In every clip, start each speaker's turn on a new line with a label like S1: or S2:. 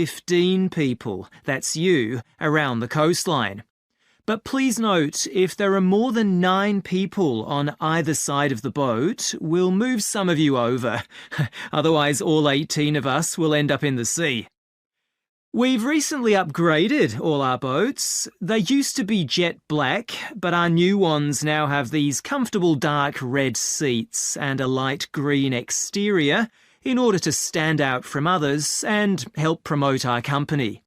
S1: 15 people, that's you, around the coastline. But please note, if there are more than 9 people on either side of the boat, we'll move some of you over. Otherwise, all 18 of us will end up in the sea. We've recently upgraded all our boats. They used to be jet black, but our new ones now have these comfortable dark red seats and a light green exterior in order to stand out from others and help promote our company.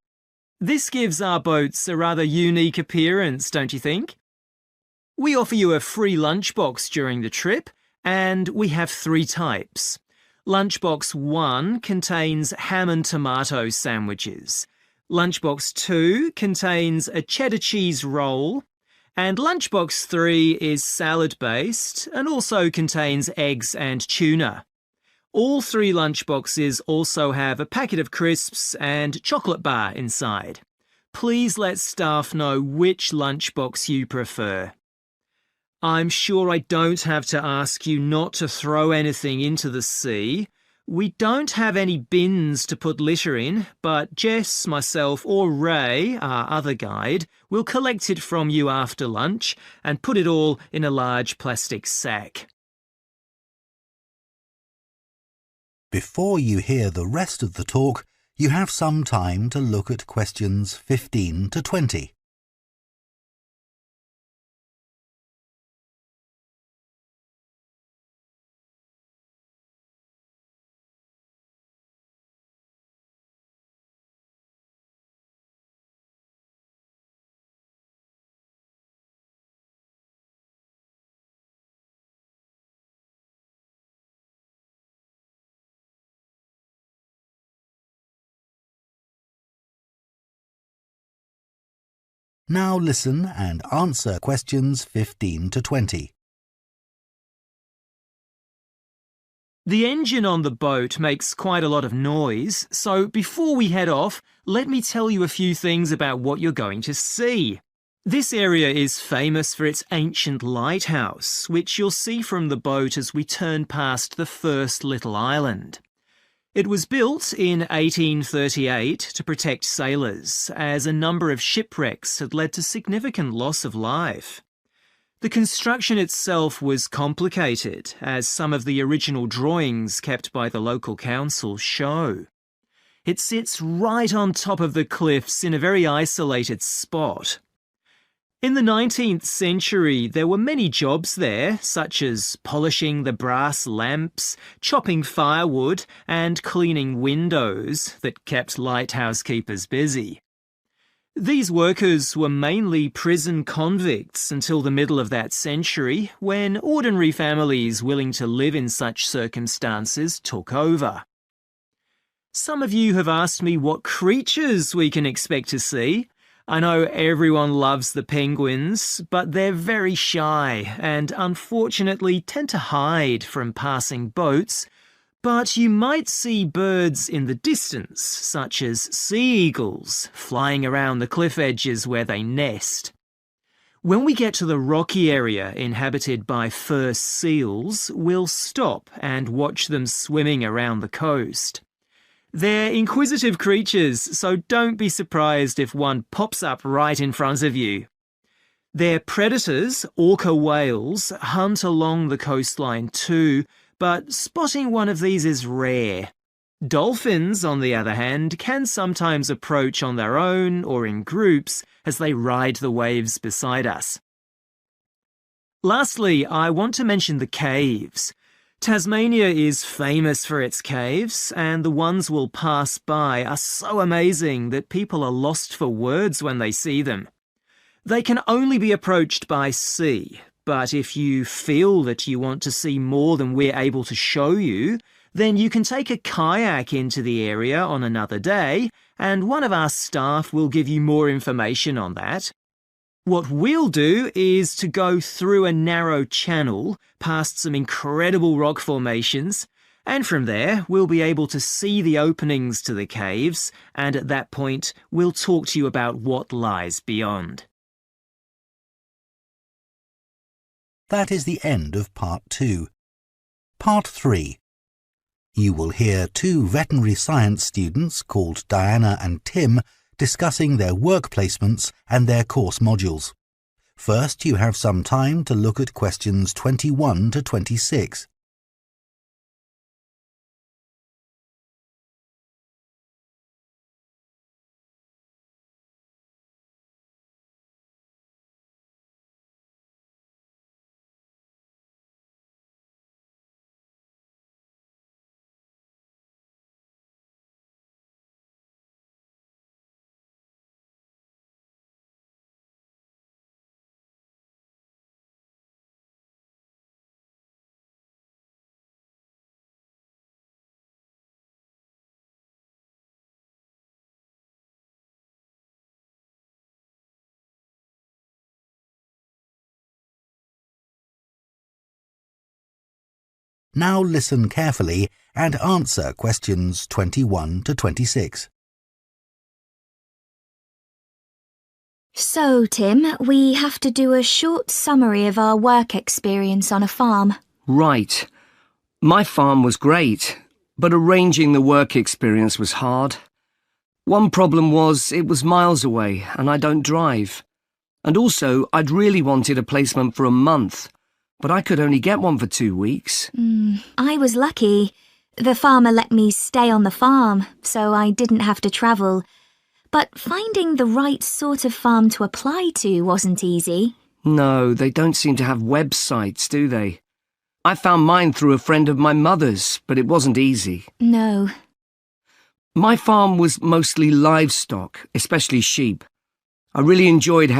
S1: This gives our boats a rather unique appearance, don't you think? We offer you a free lunchbox during the trip, and we have 3 types. Lunchbox 1 contains ham and tomato sandwiches. Lunchbox 2 contains a cheddar cheese roll. And Lunchbox 3 is salad-based and also contains eggs and tuna. All 3 lunchboxes also have a packet of crisps and chocolate bar inside. Please let staff know which lunchbox you prefer. I'm sure I don't have to ask you not to throw anything into the sea. We don't have any bins to put litter in, but Jess, myself or Ray, our other guide, will collect it from you after lunch and put it all in a large plastic sack.
S2: Before you hear the rest of the talk, you have some time to look at questions 15 to 20. Now listen and answer questions 15 to 20.
S1: The engine on the boat makes quite a lot of noise, so before we head off, let me tell you a few things about what you're going to see. This area is famous for its ancient lighthouse, which you'll see from the boat as we turn past the first little island. It was built in 1838 to protect sailors, as a number of shipwrecks had led to significant loss of life. The construction itself was complicated, as some of the original drawings kept by the local council show. It sits right on top of the cliffs in a very isolated spot. In the 19th century, there were many jobs there, such as polishing the brass lamps, chopping firewood, and cleaning windows that kept lighthouse keepers busy. These workers were mainly prison convicts until the middle of that century, when ordinary families willing to live in such circumstances took over. Some of you have asked me what creatures we can expect to see. I know everyone loves the penguins, but they're very shy and unfortunately tend to hide from passing boats. But you might see birds in the distance, such as sea eagles, flying around the cliff edges where they nest. When we get to the rocky area inhabited by fur seals, we'll stop and watch them swimming around the coast. They're inquisitive creatures, so don't be surprised if one pops up right in front of you. Their predators, orca whales, hunt along the coastline too, but spotting one of these is rare. Dolphins, on the other hand, can sometimes approach on their own or in groups as they ride the waves beside us. Lastly, I want to mention the caves. Tasmania is famous for its caves, and the ones we'll pass by are so amazing that people are lost for words when they see them. They can only be approached by sea, but if you feel that you want to see more than we're able to show you, then you can take a kayak into the area on another day, and one of our staff will give you more information on that. What we'll do is to go through a narrow channel past some incredible rock formations, and from there we'll be able to see the openings to the caves, and at that point we'll talk to you about what lies beyond.
S2: That is the end of Part 2. Part 3. You will hear two veterinary science students called Diana and Tim discussing their work placements and their course modules. First, you have some time to look at questions 21 to 26. Now listen carefully and answer questions 21 to 26.
S3: So, Tim, we have to do a short summary of our work experience on a farm.
S4: Right. My farm was great, but arranging the work experience was hard. One problem was it was miles away and I don't drive. And also, I'd really wanted a placement for a month, but I could only get one for 2 weeks.
S3: I was lucky. The farmer let me stay on the farm, so I didn't have to travel. But finding the right sort of farm to apply to wasn't easy.
S4: No, they don't seem to have websites, do they? I found mine through a friend of my mother's, but it wasn't easy.
S3: No.
S4: My farm was mostly livestock, especially sheep. I really enjoyed how